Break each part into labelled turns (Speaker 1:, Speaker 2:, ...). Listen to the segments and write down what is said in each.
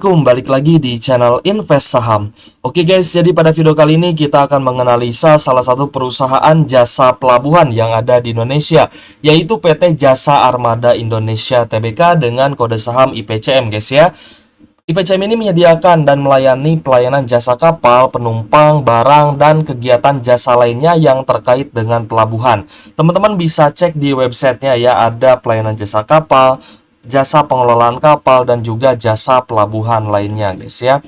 Speaker 1: Balik lagi di channel Invest Saham. Oke guys, jadi pada video kali ini kita akan menganalisa salah satu perusahaan jasa pelabuhan yang ada di Indonesia, yaitu PT Jasa Armada Indonesia Tbk dengan kode saham IPCM guys ya. IPCM ini menyediakan dan melayani pelayanan jasa kapal, penumpang, barang, dan kegiatan jasa lainnya yang terkait dengan pelabuhan. Teman-teman bisa cek di websitenya ya, ada pelayanan jasa kapal, jasa pengelolaan kapal, dan juga jasa pelabuhan lainnya guys ya.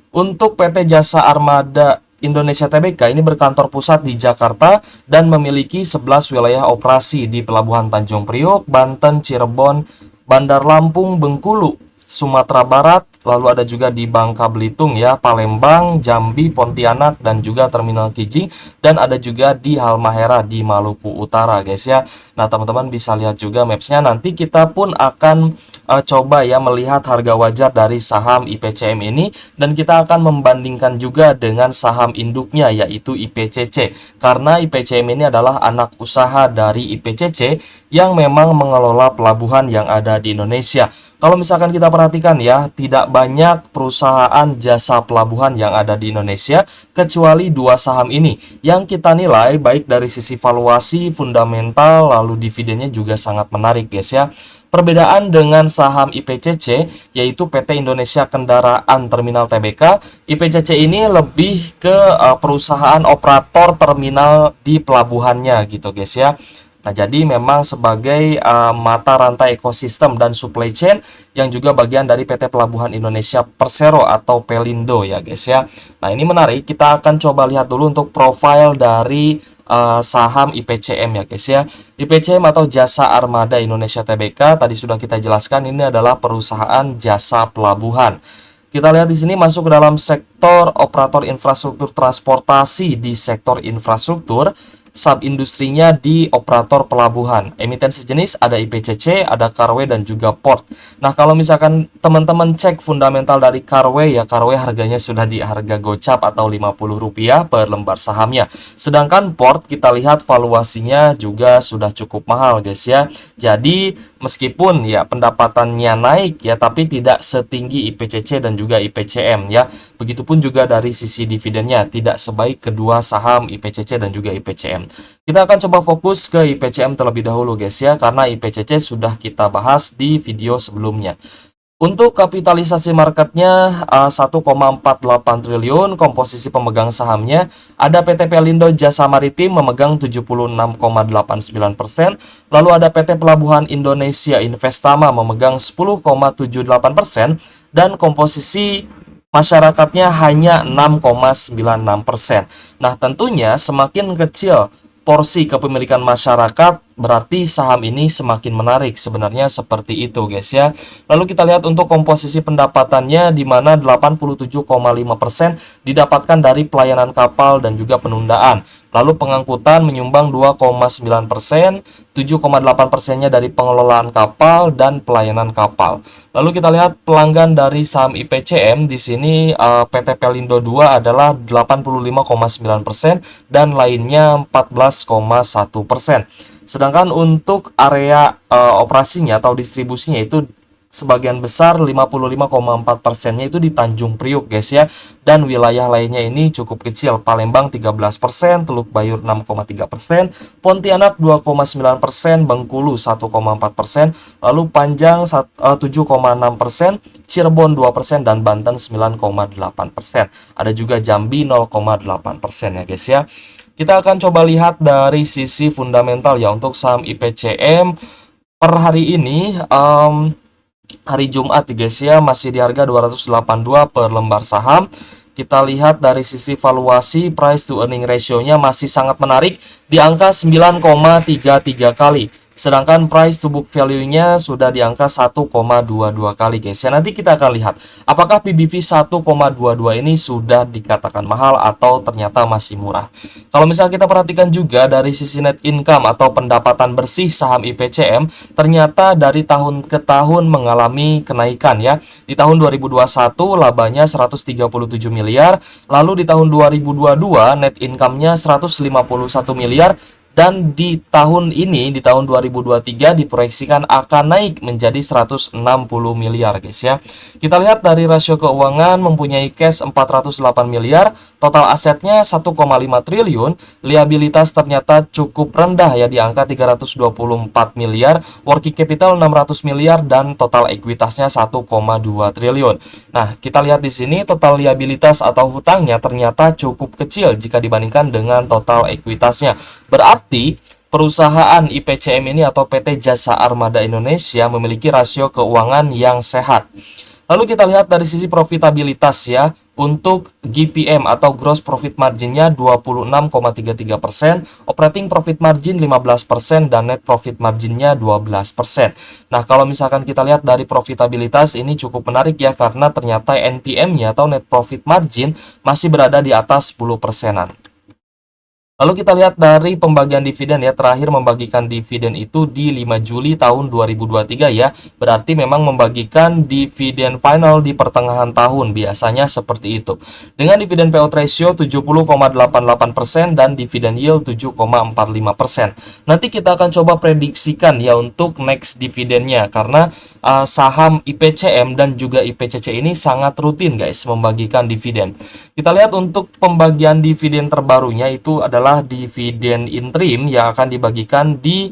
Speaker 1: Untuk PT Jasa Armada Indonesia Tbk ini berkantor pusat di Jakarta dan memiliki 11 wilayah operasi di Pelabuhan Tanjung Priok, Banten, Cirebon, Bandar Lampung, Bengkulu, Sumatera Barat, lalu ada juga di Bangka Belitung ya, Palembang, Jambi, Pontianak, dan juga Terminal Kijing, dan ada juga di Halmahera di Maluku Utara guys ya. Nah teman-teman bisa lihat juga mapsnya, nanti kita pun akan coba ya melihat harga wajar dari saham IPCM ini, dan kita akan membandingkan juga dengan saham induknya yaitu IPCC, karena IPCM ini adalah anak usaha dari IPCC yang memang mengelola pelabuhan yang ada di Indonesia. Kalau misalkan kita perhatikan ya, tidak banyak perusahaan jasa pelabuhan yang ada di Indonesia kecuali dua saham ini yang kita nilai baik dari sisi valuasi, fundamental, lalu dividennya juga sangat menarik guys ya. Perbedaan dengan saham IPCC yaitu PT Indonesia Kendaraan Terminal Tbk, IPCC ini lebih ke perusahaan operator terminal di pelabuhannya gitu guys ya. Nah, jadi memang sebagai mata rantai ekosistem dan supply chain yang juga bagian dari PT Pelabuhan Indonesia Persero atau Pelindo ya guys ya. Nah, ini menarik. Kita akan coba lihat dulu untuk profil dari saham IPCM ya guys ya. IPCM atau Jasa Armada Indonesia Tbk tadi sudah kita jelaskan, ini adalah perusahaan jasa pelabuhan. Kita lihat di sini masuk ke dalam sektor operator infrastruktur transportasi di sektor infrastruktur, sub-industrinya di operator pelabuhan. Emiten sejenis ada IPCC, ada Carway, dan juga Port. Nah, kalau misalkan teman-teman cek fundamental dari Carway ya, Carway harganya sudah di harga gocap atau Rp50 per lembar sahamnya. Sedangkan Port kita lihat valuasinya juga sudah cukup mahal guys ya. Jadi meskipun ya pendapatannya naik ya, tapi tidak setinggi IPCC dan juga IPCM ya. Begitupun juga dari sisi dividennya tidak sebaik kedua saham IPCC dan juga IPCM. Kita akan coba fokus ke IPCM terlebih dahulu guys ya, karena IPCC sudah kita bahas di video sebelumnya. Untuk kapitalisasi marketnya 1,48 triliun, komposisi pemegang sahamnya ada PT Pelindo Jasa Maritim memegang 76,89%, lalu ada PT Pelabuhan Indonesia Investama memegang 10,78%, dan komposisi masyarakatnya hanya 6,96%. Nah, tentunya semakin kecil porsi kepemilikan masyarakat, berarti saham ini semakin menarik, sebenarnya seperti itu guys ya. Lalu kita lihat untuk komposisi pendapatannya, di mana 87,5% didapatkan dari pelayanan kapal dan juga penundaan. Lalu pengangkutan menyumbang 2,9%, 7,8%-nya dari pengelolaan kapal dan pelayanan kapal. Lalu kita lihat pelanggan dari saham IPCM di sini, PT Pelindo 2 adalah 85,9% dan lainnya 14,1%. Sedangkan untuk area operasinya atau distribusinya itu sebagian besar 55,4%-nya itu di Tanjung Priok guys ya, dan wilayah lainnya ini cukup kecil. Palembang 13%, Teluk Bayur 6,3%, Pontianak 2,9%, Bengkulu 1,4%, lalu Panjang 7,6%, Cirebon 2%, dan Banten 9,8%. Ada juga Jambi 0,8% ya guys ya. Kita akan coba lihat dari sisi fundamental ya untuk saham IPCM per hari ini, hari Jumat guys ya, masih di harga 282 per lembar saham. Kita lihat dari sisi valuasi, price to earning ratio-nya masih sangat menarik di angka 9,33 kali. Sedangkan price to book value-nya sudah di angka 1,22 kali guys ya. Nanti kita akan lihat apakah PBV 1,22 ini sudah dikatakan mahal atau ternyata masih murah. Kalau misalnya kita perhatikan juga dari sisi net income atau pendapatan bersih saham IPCM, ternyata dari tahun ke tahun mengalami kenaikan ya. Di tahun 2021 labanya 137 miliar, lalu di tahun 2022 net income-nya 151 miliar, dan di tahun ini, di tahun 2023 diproyeksikan akan naik menjadi 160 miliar guys ya. Kita lihat dari rasio keuangan mempunyai cash 408 miliar, total asetnya 1,5 triliun, liabilitas ternyata cukup rendah ya di angka 324 miliar, working capital 600 miliar dan total ekuitasnya 1,2 triliun. Nah, kita lihat di sini total liabilitas atau hutangnya ternyata cukup kecil jika dibandingkan dengan total ekuitasnya. Berarti perusahaan IPCM ini atau PT Jasa Armada Indonesia memiliki rasio keuangan yang sehat. Lalu kita lihat dari sisi profitabilitas ya. Untuk GPM atau gross profit marginnya 26,33%, operating profit margin 15% dan net profit marginnya 12%. Nah, kalau misalkan kita lihat dari profitabilitas ini cukup menarik ya, karena ternyata NPM-nya atau net profit margin masih berada di atas 10%-an. Lalu kita lihat dari pembagian dividen ya, terakhir membagikan dividen itu di 5 Juli tahun 2023 ya. Berarti memang membagikan dividen final di pertengahan tahun, biasanya seperti itu. Dengan dividen payout ratio 70,88% dan dividen yield 7,45%. Nanti kita akan coba prediksikan ya untuk next dividennya, karena saham IPCM dan juga IPCC ini sangat rutin guys membagikan dividen. Kita lihat untuk pembagian dividen terbarunya itu adalah dividen interim yang akan dibagikan di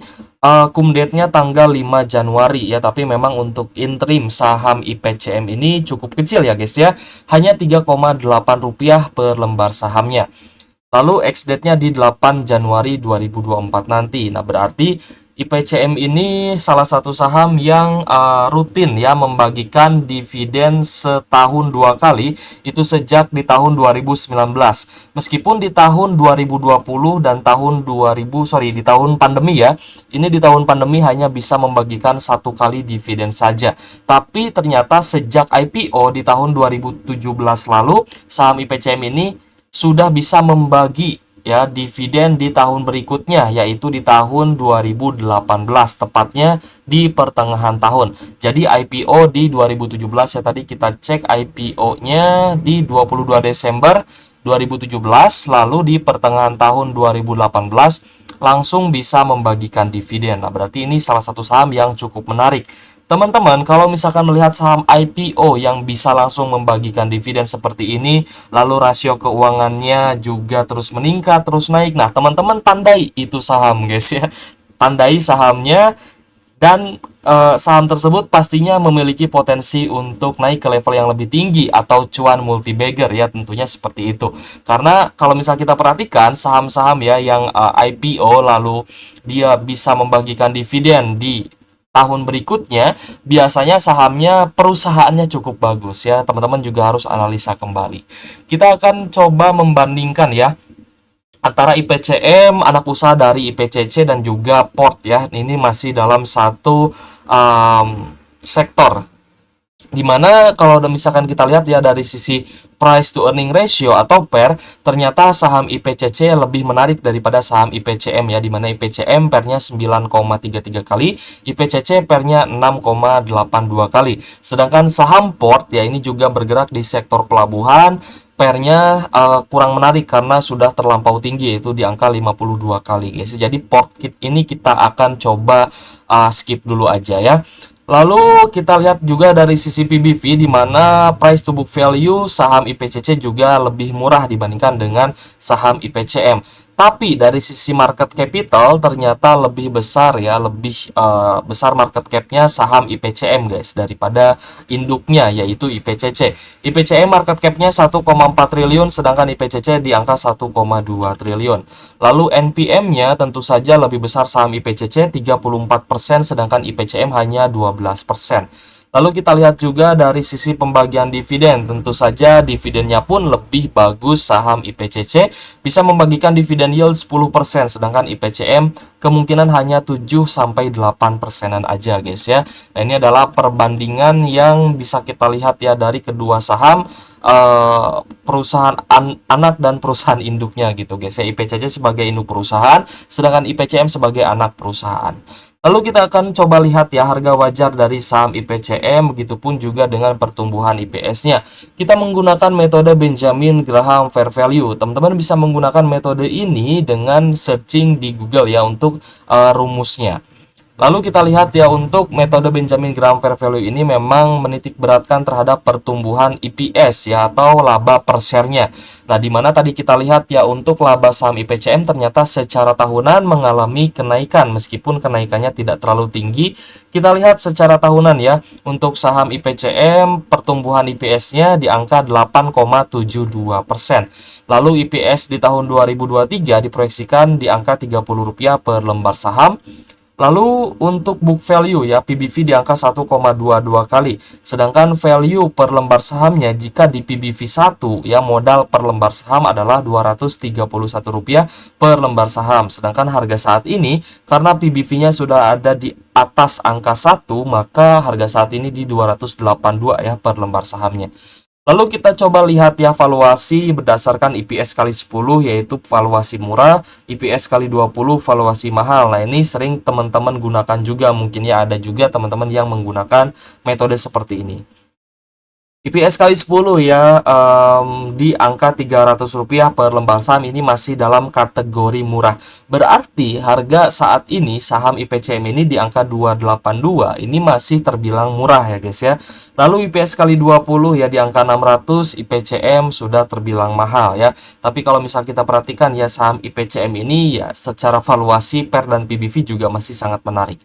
Speaker 1: cum date-nya tanggal 5 Januari ya, tapi memang untuk interim saham IPCM ini cukup kecil ya guys ya, hanya Rp3,8 per lembar sahamnya. Lalu ex date-nya di 8 Januari 2024 nanti. Nah, berarti IPCM ini salah satu saham yang rutin ya membagikan dividen setahun 2 kali, itu sejak di tahun 2019. Meskipun di tahun 2020 dan di tahun pandemi ya, ini di tahun pandemi hanya bisa membagikan 1 kali dividen saja. Tapi ternyata sejak IPO di tahun 2017 lalu, saham IPCM ini sudah bisa membagi ya dividen di tahun berikutnya, yaitu di tahun 2018, tepatnya di pertengahan tahun. Jadi IPO di 2017 ya, tadi kita cek IPO-nya di 22 Desember 2017, lalu di pertengahan tahun 2018 langsung bisa membagikan dividen. Nah, berarti ini salah satu saham yang cukup menarik. Teman-teman, kalau misalkan melihat saham IPO yang bisa langsung membagikan dividen seperti ini, lalu rasio keuangannya juga terus meningkat, terus naik. Nah, teman-teman tandai itu saham guys ya. Tandai sahamnya, dan saham tersebut pastinya memiliki potensi untuk naik ke level yang lebih tinggi atau cuan multi bagger ya, tentunya seperti itu. Karena kalau misal kita perhatikan saham-saham ya yang IPO lalu dia bisa membagikan dividen di tahun berikutnya, biasanya sahamnya perusahaannya cukup bagus ya. Teman-teman juga harus analisa kembali. Kita akan coba membandingkan ya antara IPCM, anak usaha dari IPCC dan juga port ya. Ini masih dalam satu sektor. Dimana kalau misalkan kita lihat ya dari sisi price to earning ratio atau PER, ternyata saham IPCC lebih menarik daripada saham IPCM ya, dimana IPCM PER-nya 9,33 kali, IPCC PER-nya 6,82 kali. Sedangkan saham port ya ini juga bergerak di sektor pelabuhan, PER-nya kurang menarik karena sudah terlampau tinggi, yaitu di angka 52 kali guys. Jadi port kit ini kita akan coba skip dulu aja ya. Lalu kita lihat juga dari sisi PBV, di mana price to book value saham IPCC juga lebih murah dibandingkan dengan saham IPCM. Tapi dari sisi market capital ternyata lebih besar ya, lebih besar market capnya saham IPCM guys daripada induknya yaitu IPCC. IPCM market capnya 1,4 triliun, sedangkan IPCC di angka 1,2 triliun. Lalu NPM-nya tentu saja lebih besar saham IPCC 34%, sedangkan IPCM hanya 12%. Lalu kita lihat juga dari sisi pembagian dividen, tentu saja dividennya pun lebih bagus saham IPCC, bisa membagikan dividen yield 10%, sedangkan IPCM kemungkinan hanya 7-8% aja guys ya. Nah, ini adalah perbandingan yang bisa kita lihat ya dari kedua saham, perusahaan anak dan perusahaan induknya gitu guys ya. IPCC sebagai induk perusahaan, sedangkan IPCM sebagai anak perusahaan. Lalu kita akan coba lihat ya harga wajar dari saham IPCM, begitupun juga dengan pertumbuhan IPS-nya. Kita menggunakan metode Benjamin Graham Fair Value. Teman-teman bisa menggunakan metode ini dengan searching di Google ya untuk rumusnya. Lalu kita lihat ya untuk metode Benjamin Graham Fair Value ini memang menitik beratkan terhadap pertumbuhan EPS ya atau laba per share-nya. Nah, di mana tadi kita lihat ya untuk laba saham IPCM ternyata secara tahunan mengalami kenaikan meskipun kenaikannya tidak terlalu tinggi. Kita lihat secara tahunan ya untuk saham IPCM pertumbuhan EPS-nya di angka 8,72%. Lalu EPS di tahun 2023 diproyeksikan di angka Rp30 per lembar saham. Lalu untuk book value ya PBV di angka 1,22 kali. Sedangkan value per lembar sahamnya jika di PBV 1 ya modal per lembar saham adalah Rp231 per lembar saham. Sedangkan harga saat ini karena PBV-nya sudah ada di atas angka 1, maka harga saat ini di 282 ya per lembar sahamnya. Lalu kita coba lihat ya valuasi berdasarkan IPS kali 10 yaitu valuasi murah, IPS kali 20 valuasi mahal. Nah, ini sering teman-teman gunakan juga, mungkin ya ada juga teman-teman yang menggunakan metode seperti ini. IPS kali 10 ya di angka Rp300 per lembar saham ini masih dalam kategori murah. Berarti harga saat ini saham IPCM ini di angka 282 ini masih terbilang murah ya guys ya. Lalu IPS kali 20 ya di angka 600, IPCM sudah terbilang mahal ya. Tapi kalau misal kita perhatikan ya saham IPCM ini ya secara valuasi PER dan PBV juga masih sangat menarik.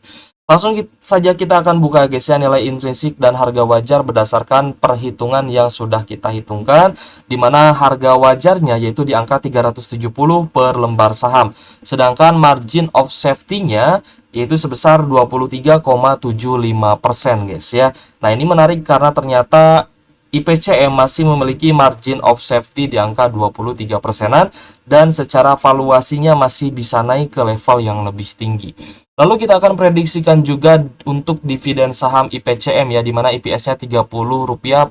Speaker 1: Langsung saja kita akan buka guys ya nilai intrinsik dan harga wajar berdasarkan perhitungan yang sudah kita hitungkan, di mana harga wajarnya yaitu di angka 370 per lembar saham. Sedangkan margin of safety-nya yaitu sebesar 23,75% guys ya. Nah, ini menarik karena ternyata IPCM masih memiliki margin of safety di angka 23%-an dan secara valuasinya masih bisa naik ke level yang lebih tinggi. Lalu kita akan prediksikan juga untuk dividen saham IPCM ya, di mana IPS-nya Rp30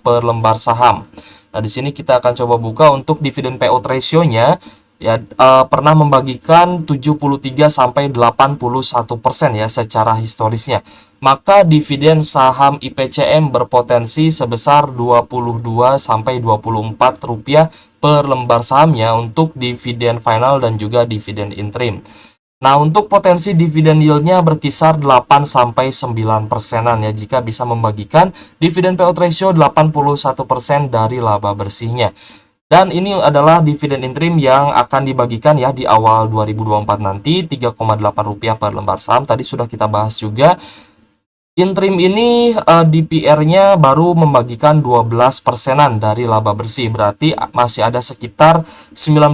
Speaker 1: per lembar saham. Nah, di sini kita akan coba buka untuk dividen payout ratio-nya ya pernah membagikan 73 sampai 81% ya secara historisnya. Maka dividen saham IPCM berpotensi sebesar 22 sampai 24 rupiah per lembar sahamnya untuk dividen final dan juga dividen interim. Nah, untuk potensi dividen yield-nya berkisar 8 sampai 9%-an ya jika bisa membagikan dividen payout ratio 81% dari laba bersihnya. Dan ini adalah dividen interim yang akan dibagikan ya di awal 2024 nanti, Rp3,8 per lembar saham. Tadi sudah kita bahas juga. Interim ini DPR-nya baru membagikan 12%-an dari laba bersih. Berarti masih ada sekitar Rp19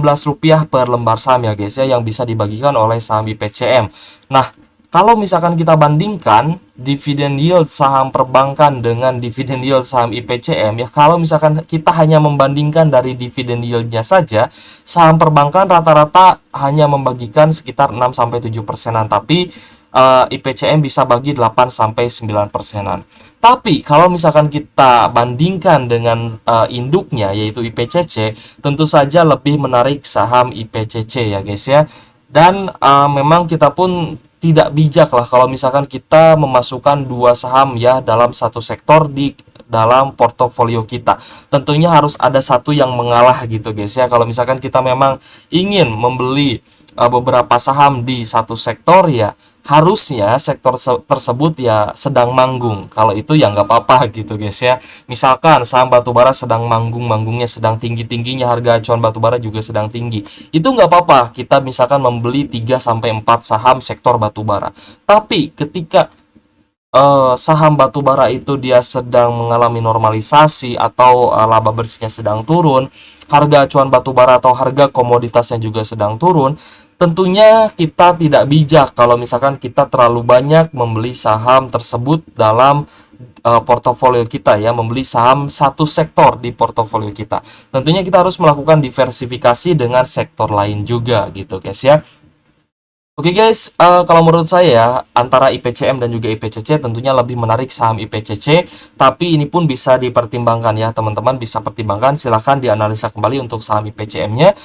Speaker 1: per lembar saham ya guys ya yang bisa dibagikan oleh saham IPCM. Nah, kalau misalkan kita bandingkan dividen yield saham perbankan dengan dividen yield saham IPCM ya, kalau misalkan kita hanya membandingkan dari dividen yield-nya saja, saham perbankan rata-rata hanya membagikan sekitar 6-7%-an, tapi IPCM bisa bagi 8-9%-an. Tapi kalau misalkan kita bandingkan dengan induknya yaitu IPCC, tentu saja lebih menarik saham IPCC ya guys ya. Dan memang kita pun tidak bijak lah kalau misalkan kita memasukkan dua saham ya dalam satu sektor di dalam portofolio kita. Tentunya harus ada satu yang mengalah gitu guys ya. Kalau misalkan kita memang ingin membeli beberapa saham di satu sektor ya, harusnya sektor tersebut ya sedang manggung. Kalau itu ya nggak apa-apa gitu guys ya. Misalkan saham batubara sedang manggungnya sedang tinggi-tingginya, harga acuan batubara juga sedang tinggi. Itu nggak apa-apa kita misalkan membeli 3-4 saham sektor batubara. Tapi ketika saham batubara itu dia sedang mengalami normalisasi atau laba bersihnya sedang turun, harga acuan batubara atau harga komoditasnya juga sedang turun, tentunya kita tidak bijak kalau misalkan kita terlalu banyak membeli saham tersebut dalam portofolio kita ya, membeli saham satu sektor di portofolio kita. Tentunya kita harus melakukan diversifikasi dengan sektor lain juga gitu guys ya. Oke guys, kalau menurut saya ya, antara IPCM dan juga IPCC tentunya lebih menarik saham IPCC, tapi ini pun bisa dipertimbangkan ya, teman-teman bisa pertimbangkan, silahkan dianalisa kembali untuk saham IPCM-nya.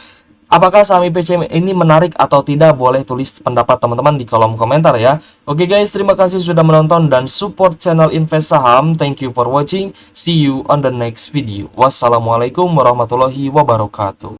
Speaker 1: Apakah saham IPCM ini menarik atau tidak? Boleh tulis pendapat teman-teman di kolom komentar ya. Oke guys, terima kasih sudah menonton dan support channel Invest Saham. Thank you for watching. See you on the next video. Wassalamualaikum warahmatullahi wabarakatuh.